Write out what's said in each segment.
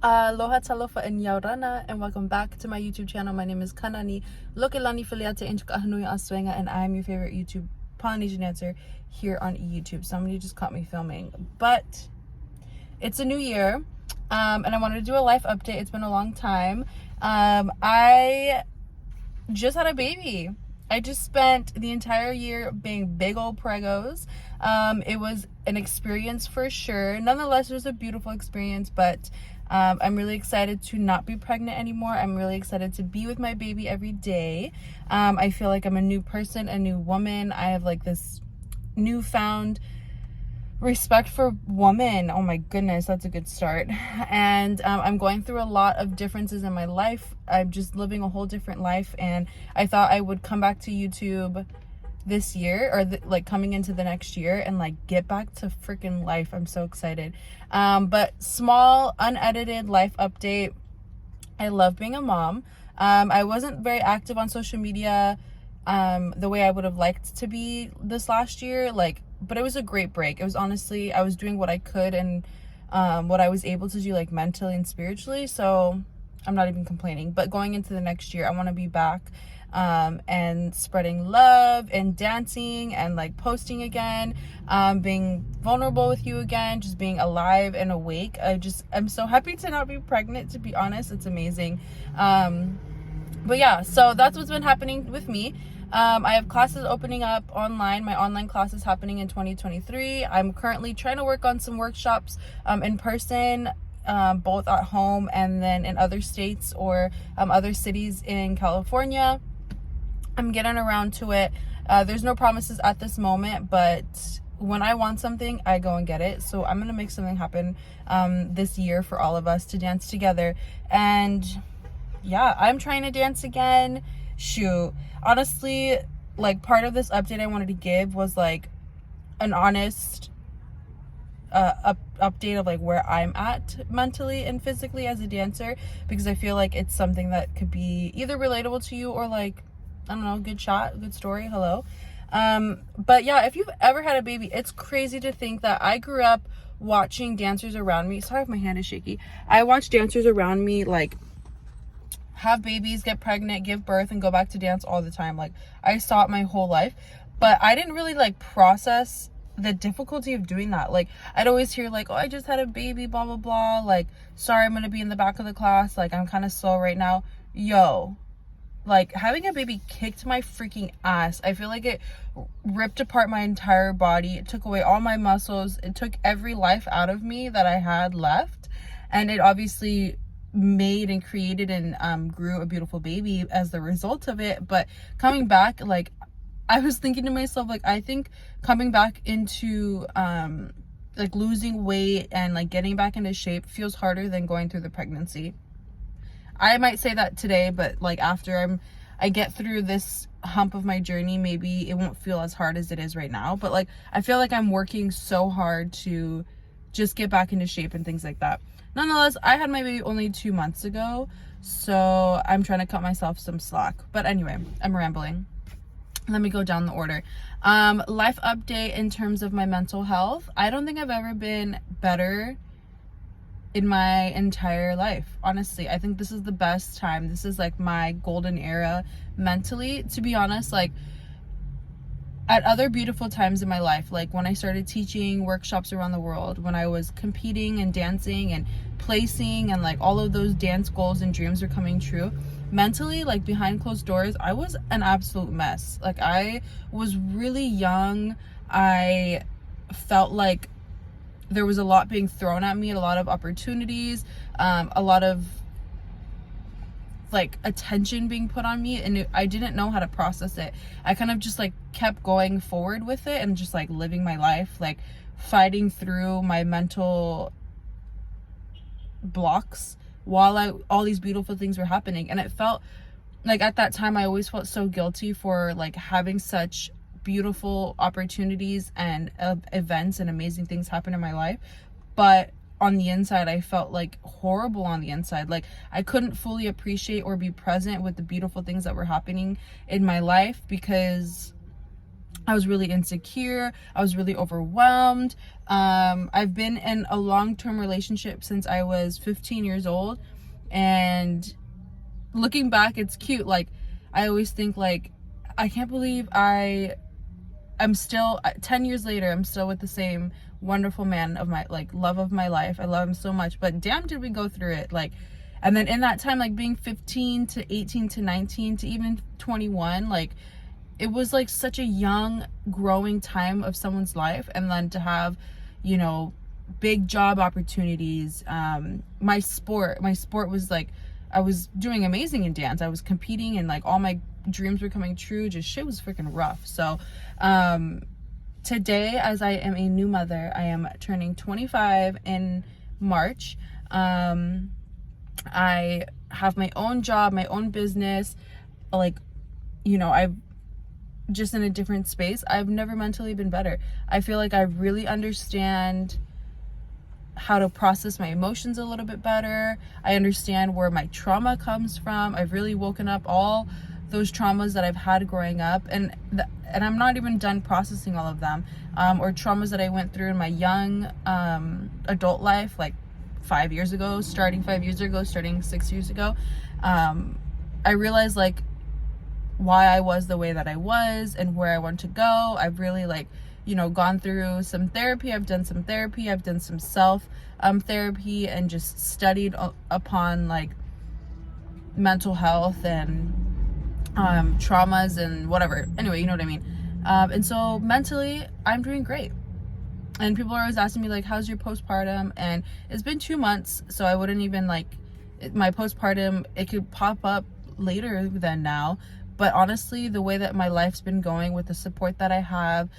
Aloha talofa and yaurana, and welcome back to my YouTube channel. My name is Kanani Lokelani Filiate Inchkahanui Aswenga, and I'm your favorite YouTube Polynesian dancer here on YouTube. Somebody just caught me filming, but it's a new year, and I wanted to do a life update. It's been a long time. I just had a baby. I just spent the entire year being big old pregos. It was an experience for sure. Nonetheless, it was a beautiful experience, but I'm really excited to not be pregnant anymore. I'm really excited to be with my baby every day. I feel like I'm a new person, a new woman. I have like this newfound respect for women. Oh my goodness, that's a good start. And I'm going through a lot of differences in my life. I'm just living a whole different life, and I thought I would come back to YouTube this year, or like coming into the next year, and like get back to freaking life. I'm so excited. But small unedited life update. I love being a mom. I wasn't very active on social media the way I would have liked to be this last year, but it was a great break. It was honestly, I was doing what I could and what I was able to do, like mentally and spiritually, so I'm not even complaining. But going into the next year, I want to be back and spreading love and dancing and like posting again, being vulnerable with you again, just being alive and awake. I'm so happy to not be pregnant, to be honest. It's amazing. But yeah, so that's what's been happening with me. I have classes opening up online. My online class is happening in 2023. I'm currently trying to work on some workshops in person, both at home and then in other states or other cities in California. I'm getting around to it. There's no promises at this moment, but when I want something, I go and get it. So I'm gonna make something happen this year for all of us to dance together. And yeah, I'm trying to dance again. Shoot, honestly, like part of this update I wanted to give was like an honest update of like where I'm at mentally and physically as a dancer, because I feel like it's something that could be either relatable to you or like, I don't know, good shot, good story, hello. But yeah, if you've ever had a baby, it's crazy to think that I grew up watching dancers around me. Sorry if my hand is shaky. I watched dancers around me like have babies, get pregnant, give birth, and go back to dance all the time. Like, I saw it my whole life, but I didn't really like process the difficulty of doing that. Like, I'd always hear like, oh, I just had a baby, blah blah blah, like, sorry, I'm gonna be in the back of the class, like, I'm kind of slow right now. Yo, like, having a baby kicked my freaking ass. I feel like it ripped apart my entire body. It took away all my muscles. It took every life out of me that I had left, and it obviously made and created and grew a beautiful baby as the result of it. But coming back, like, I was thinking to myself, like, I think coming back into like losing weight and like getting back into shape feels harder than going through the pregnancy. I might say that today, but like after I get through this hump of my journey, maybe it won't feel as hard as it is right now. But like, I feel like I'm working so hard to just get back into shape and things like that. Nonetheless, I had my baby only 2 months ago, so I'm trying to cut myself some slack. But anyway, I'm rambling. Let me go down the order. Life update in terms of my mental health. I don't think I've ever been better in my entire life. Honestly, I think this is the best time. This is like my golden era mentally, to be honest. Like, at other beautiful times in my life, like when I started teaching workshops around the world, when I was competing and dancing and placing, and like all of those dance goals and dreams were coming true, mentally, like behind closed doors, I was an absolute mess. Like, I was really young. I felt like there was a lot being thrown at me, a lot of opportunities, a lot of like attention being put on me, and I didn't know how to process it. I kind of just like kept going forward with it and just like living my life, like fighting through my mental blocks while all these beautiful things were happening. And it felt like at that time I always felt so guilty for like having such beautiful opportunities and events and amazing things happen in my life, but on the inside I felt like horrible on the inside. Like, I couldn't fully appreciate or be present with the beautiful things that were happening in my life because I was really insecure. I was really overwhelmed. I've been in a long-term relationship since I was 15 years old. And looking back, it's cute. Like, I always think, like, I can't believe I'm still, 10 years later, I'm still with the same wonderful man of my, like, love of my life. I love him so much. But damn, did we go through it. Like, and then in that time, like, being 15 to 18 to 19 to even 21, like, it was like such a young growing time of someone's life. And then to have, you know, big job opportunities. My sport was like, I was doing amazing in dance. I was competing and like all my dreams were coming true. Just shit was freaking rough. So today, as I am a new mother, I am turning 25 in March. I have my own job, my own business. Like, you know, I've just in a different space. I've never mentally been better. I feel like I really understand how to process my emotions a little bit better. I understand where my trauma comes from. I've really woken up all those traumas that I've had growing up, and I'm not even done processing all of them, or traumas that I went through in my young adult life, like 5 years ago, starting 6 years ago. I realized like why I was the way that I was and where I want to go. I've really like, you know, gone through some therapy. I've done some therapy. I've done some self therapy and just studied upon like mental health and traumas and whatever. Anyway, you know what I mean. And so mentally, I'm doing great. And people are always asking me like, how's your postpartum? And it's been 2 months, so I wouldn't even like my postpartum. It could pop up later than now. But honestly, the way that my life's been going with the support that I have,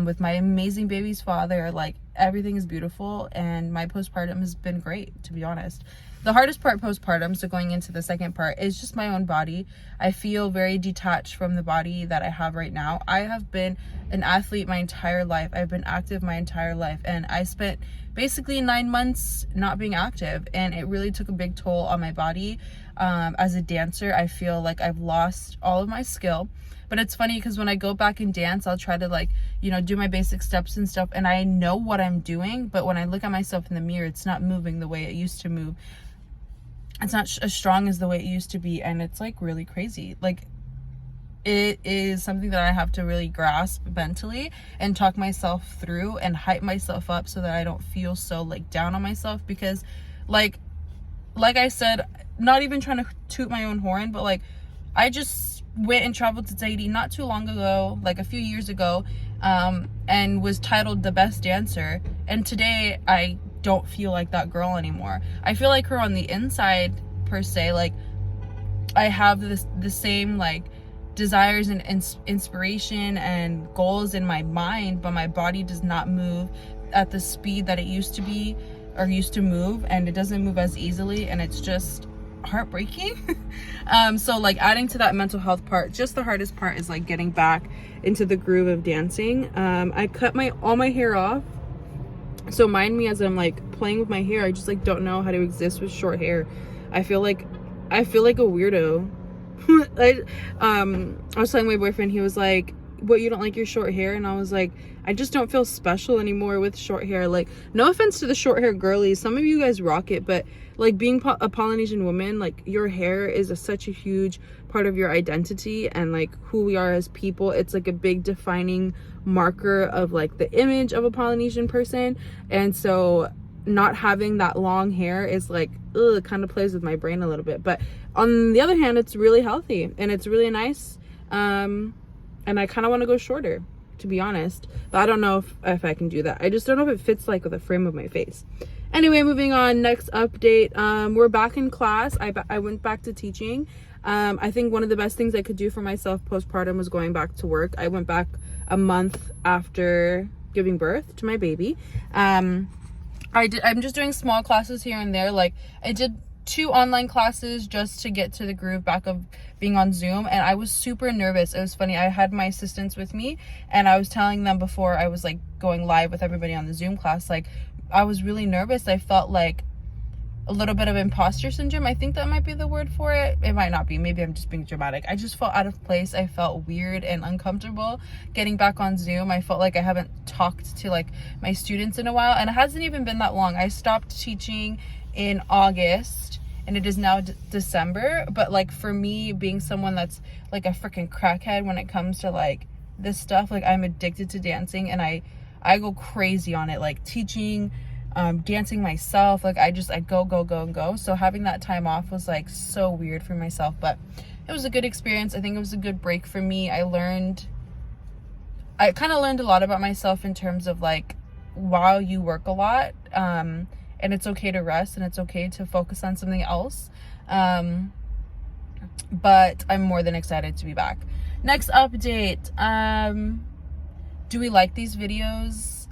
with my amazing baby's father, like everything is beautiful, and my postpartum has been great, to be honest. The hardest part postpartum, so going into the second part, is just my own body. I feel very detached from the body that I have right now. I have been an athlete my entire life. I've been active my entire life, and I spent basically 9 months not being active, and it really took a big toll on my body. As a dancer, I feel like I've lost all of my skill. But it's funny because when I go back and dance, I'll try to like, you know, do my basic steps and stuff, and I know what I'm doing, but when I look at myself in the mirror, it's not moving the way it used to move. It's not as strong as the way it used to be, and it's like really crazy. Like, it is something that I have to really grasp mentally and talk myself through and hype myself up so that I don't feel so like down on myself, because like I said, not even trying to toot my own horn, but like I just went and traveled to Tahiti not too long ago, like a few years ago, and was titled the best dancer, and today I don't feel like that girl anymore. I feel like her on the inside per se. Like I have the same like desires and inspiration and goals in my mind, but my body does not move at the speed that it used to be or used to move, and it doesn't move as easily, and it's just heartbreaking. So like adding to that mental health part, just the hardest part is like getting back into the groove of dancing. I cut all my hair off, so mind me as I'm like playing with my hair. I just like don't know how to exist with short hair. I feel like a weirdo. I was telling my boyfriend, he was like, what, you don't like your short hair? And I was like, I just don't feel special anymore with short hair. Like, no offense to the short hair girlies, some of you guys rock it, but like being a Polynesian woman, like your hair is such a huge part of your identity and like who we are as people. It's like a big defining marker of like the image of a Polynesian person. And so not having that long hair is like, it kind of plays with my brain a little bit. But on the other hand, it's really healthy and it's really nice. And I kind of want to go shorter, to be honest, but I don't know if I can do that. I just don't know if it fits like with the frame of my face. Anyway, moving on, next update. We're back in class. I went back to teaching. I think one of the best things I could do for myself postpartum was going back to work. I went back a month after giving birth to my baby. I'm just doing small classes here and there. Like I did 2 online classes just to get to the groove back of being on Zoom, and I was super nervous. It was funny, I had my assistants with me, and I was telling them before I was like going live with everybody on the Zoom class, like I was really nervous. I felt like a little bit of imposter syndrome. I think that might be the word for it. It might not be. Maybe I'm just being dramatic. I just felt out of place. I felt weird and uncomfortable getting back on Zoom. I felt like I haven't talked to like my students in a while, and it hasn't even been that long. I stopped teaching in August and it is now December, but like for me, being someone that's like a freaking crackhead when it comes to like this stuff, like I'm addicted to dancing, and I go crazy on it, like teaching, dancing myself, like I go. So having that time off was like so weird for myself, but it was a good experience. I think it was a good break for me. I kind of learned a lot about myself in terms of like, while you work a lot, and it's okay to rest and it's okay to focus on something else, but I'm more than excited to be back. Next update, do we like these videos?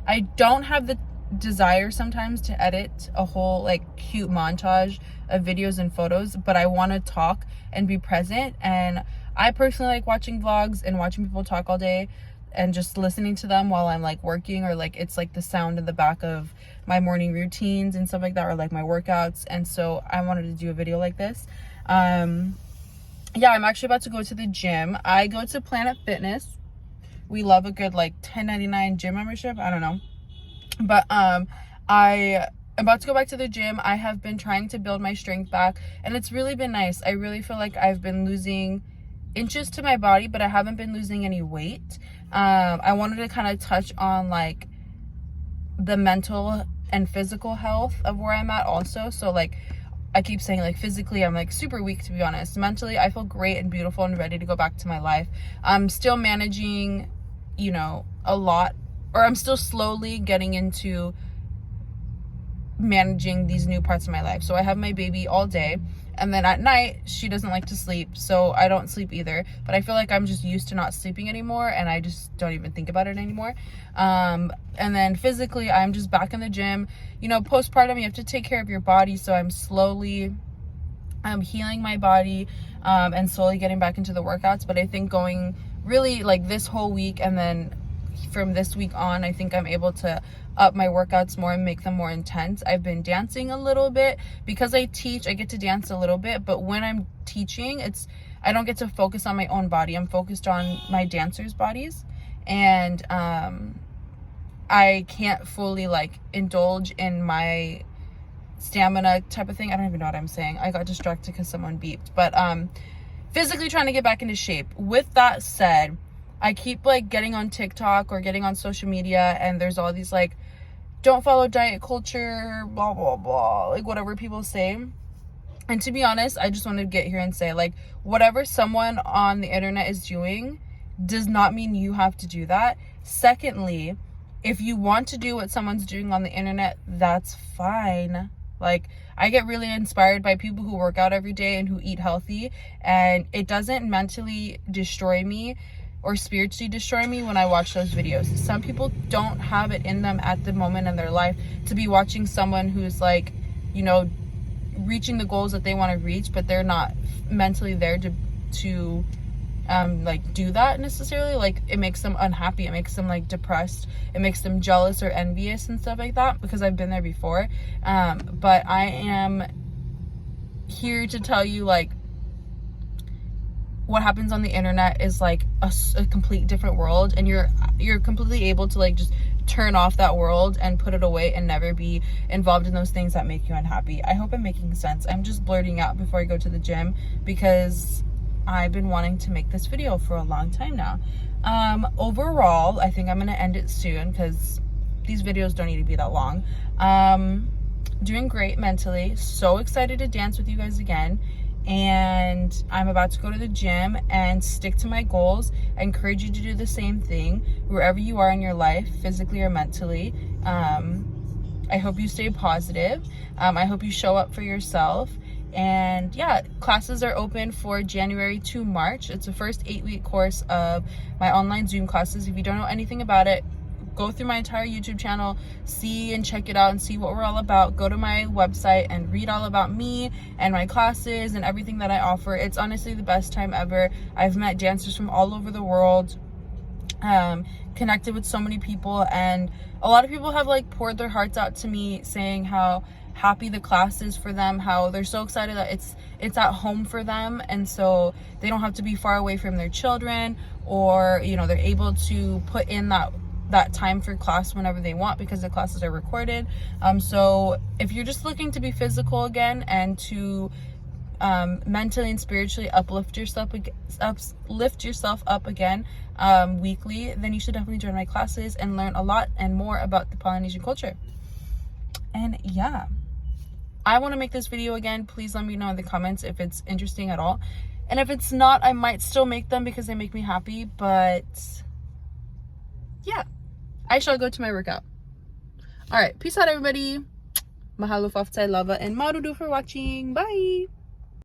I don't have the desire sometimes to edit a whole like cute montage of videos and photos, but I want to talk and be present, and I personally like watching vlogs and watching people talk all day and just listening to them while I'm like working, or like it's like the sound in the back of my morning routines and stuff like that, or like my workouts. And so I wanted to do a video like this. Yeah, I'm actually about to go to the gym. I go to Planet Fitness. We love a good like $10.99 gym membership. I don't know, but I'm about to go back to the gym. I have been trying to build my strength back, and it's really been nice. I really feel like I've been losing inches to my body, but I haven't been losing any weight. I wanted to kind of touch on like the mental and physical health of where I'm at also. So like I keep saying, like physically I'm like super weak, to be honest. Mentally I feel great and beautiful and ready to go back to my life. I'm still managing, you know, a lot, or I'm still slowly getting into managing these new parts of my life. So I have my baby all day, and then at night she doesn't like to sleep, so I don't sleep either. But I feel like I'm just used to not sleeping anymore, and I just don't even think about it anymore. And then physically I'm just back in the gym. You know, postpartum, you have to take care of your body, so I'm healing my body, and slowly getting back into the workouts. But I think going really like this whole week, and then from this week on, I think I'm able to up my workouts more and make them more intense. I've been dancing a little bit because I teach. I get to dance a little bit, but when I'm teaching, I don't get to focus on my own body. I'm focused on my dancers' bodies, and I can't fully like indulge in my stamina type of thing. I don't even know what I'm saying. I got distracted because someone beeped. But physically trying to get back into shape. With that said, I keep like getting on TikTok or getting on social media, and there's all these like, don't follow diet culture, blah blah blah, like whatever people say. And to be honest, I just want to get here and say, like, whatever someone on the internet is doing does not mean you have to do that. Secondly, if you want to do what someone's doing on the internet, that's fine. Like, I get really inspired by people who work out every day and who eat healthy, and it doesn't mentally destroy me or spiritually destroy me when I watch those videos. Some people don't have it in them at the moment in their life to be watching someone who's like, you know, reaching the goals that they want to reach, but they're not mentally there to like do that necessarily. Like, it makes them unhappy, it makes them like depressed, it makes them jealous or envious and stuff like that, because I've been there before. But I am here to tell you, like, what happens on the internet is like a complete different world, and you're completely able to like just turn off that world and put it away and never be involved in those things that make you unhappy. I hope I'm making sense. I'm just blurting out before I go to the gym because I've been wanting to make this video for a long time now. Overall, I think I'm gonna end it soon because these videos don't need to be that long. Doing great mentally, so excited to dance with you guys again, and I'm about to go to the gym and stick to my goals. I encourage you to do the same thing wherever you are in your life, physically or mentally. I hope you stay positive. I hope you show up for yourself. And yeah, classes are open for January to March. It's the first 8-week course of my online Zoom classes. If you don't know anything about it, go through my entire YouTube channel, see and check it out and see what we're all about. Go to my website and read all about me and my classes and everything that I offer. It's honestly the best time ever. I've met dancers from all over the world, connected with so many people, and a lot of people have like poured their hearts out to me saying how happy the class is for them, how they're so excited that it's at home for them, and so they don't have to be far away from their children, or you know, they're able to put in that time for class whenever they want because the classes are recorded. So if you're just looking to be physical again and to mentally and spiritually lift yourself up again weekly, then you should definitely join my classes and learn a lot and more about the Polynesian culture. And yeah, I want to make this video again. Please let me know in the comments if it's interesting at all, and if it's not, I might still make them because they make me happy. But yeah, I shall go to my workout. All right, peace out everybody. Mahalo, faftai, lava, and marudu for watching. Bye.